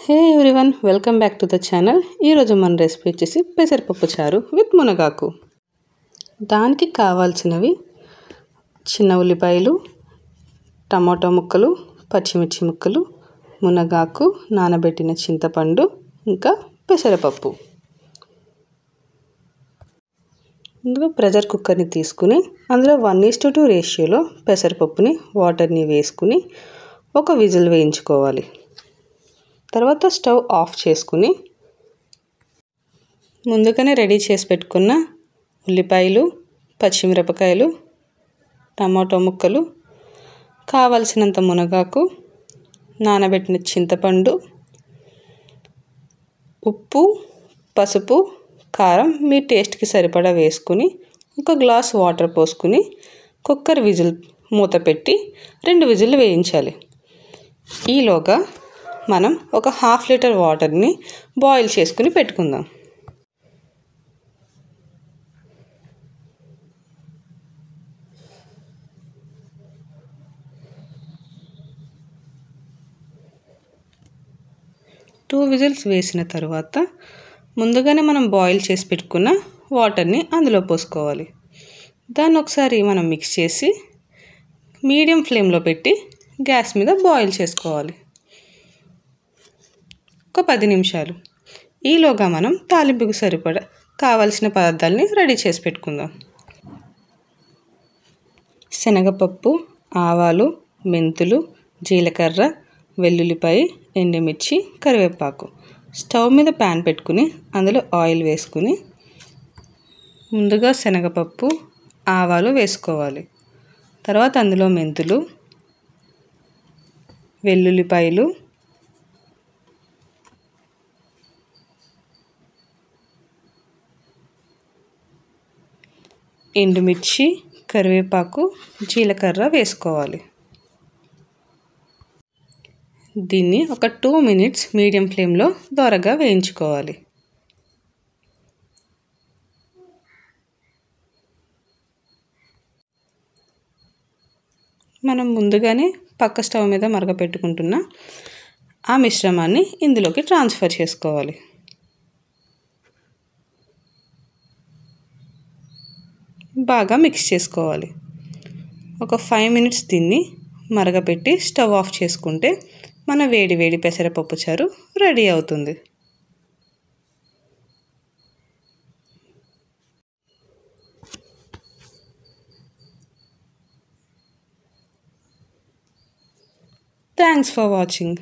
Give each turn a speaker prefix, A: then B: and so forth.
A: Hey everyone, welcome back to the channel. ఈరోజు మన recipe వచ్చేసి పెసరపప్పు చారు విత్ మునగాకు. దానికి కావాల్సినవి చిన్న ఉల్లిపాయలు, టమాటో ముక్కలు, పచ్చిమిర్చి ముక్కలు, మునగాకు, నానబెట్టిన చింతపండు, ఇంకా పెసరపప్పు. ఇందులో ప్రెషర్ కుక్కర్ని తీసుకుని అందులో 1:2 రేషియోలో పెసరపప్పుని వాటర్ని వేసుకుని ఒక విజిల్ వేయించుకోవాలి. తర్వాత స్టవ్ ఆఫ్ చేసుకుని ముందుగానే రెడీ చేసి పెట్టుకున్న ఉల్లిపాయలు, పచ్చిమిరపకాయలు, టమాటో ముక్కలు, కావలసినంత మునగాకు, నానబెట్టిన చింతపండు, ఉప్పు, పసుపు, కారం మీ టేస్ట్కి సరిపడా వేసుకుని ఒక గ్లాస్ వాటర్ పోసుకుని కుక్కర్ విజిల్ మూత పెట్టి 2 విజిల్లు వేయించాలి. ఈలోగా మనం ఒక 1/2 లీటర్ వాటర్ని బాయిల్ చేసుకుని పెట్టుకుందాం. టూ విజిల్స్ వేసిన తర్వాత ముందుగానే మనం బాయిల్ చేసి పెట్టుకున్న వాటర్ని అందులో పోసుకోవాలి. దాన్ని ఒకసారి మనం మిక్స్ చేసి మీడియం ఫ్లేమ్లో పెట్టి గ్యాస్ మీద బాయిల్ చేసుకోవాలి ఒక 10 నిమిషాలు. ఈలోగా మనం తాలింపుకు సరిపడా కావాల్సిన పదార్థాలని రెడీ చేసి పెట్టుకుందాం. శనగపప్పు, ఆవాలు, మెంతులు, జీలకర్ర, వెల్లుల్లిపాయ, ఎండుమిర్చి, కరివేపాకు. స్టవ్ మీద ప్యాన్ పెట్టుకుని అందులో ఆయిల్ వేసుకుని ముందుగా శనగపప్పు, ఆవాలు వేసుకోవాలి. తర్వాత అందులో మెంతులు, వెల్లుల్లిపాయలు, ఎండుమిర్చి, కరివేపాకు, జీలకర్ర వేసుకోవాలి. దీన్ని ఒక 2 మినిట్స్ మీడియం ఫ్లేమ్లో దోరగా వేయించుకోవాలి. మనం ముందుగానే పక్క స్టవ్ మీద మరగపెట్టుకుంటున్న ఆ మిశ్రమాన్ని ఇందులోకి ట్రాన్స్ఫర్ చేసుకోవాలి. బాగా మిక్స్ చేసుకోవాలి. ఒక 5 మినిట్స్ దీన్ని మరగపెట్టి స్టవ్ ఆఫ్ చేసుకుంటే మన వేడి వేడి పెసరపప్పు చారు రెడీ అవుతుంది. Thanks for watching.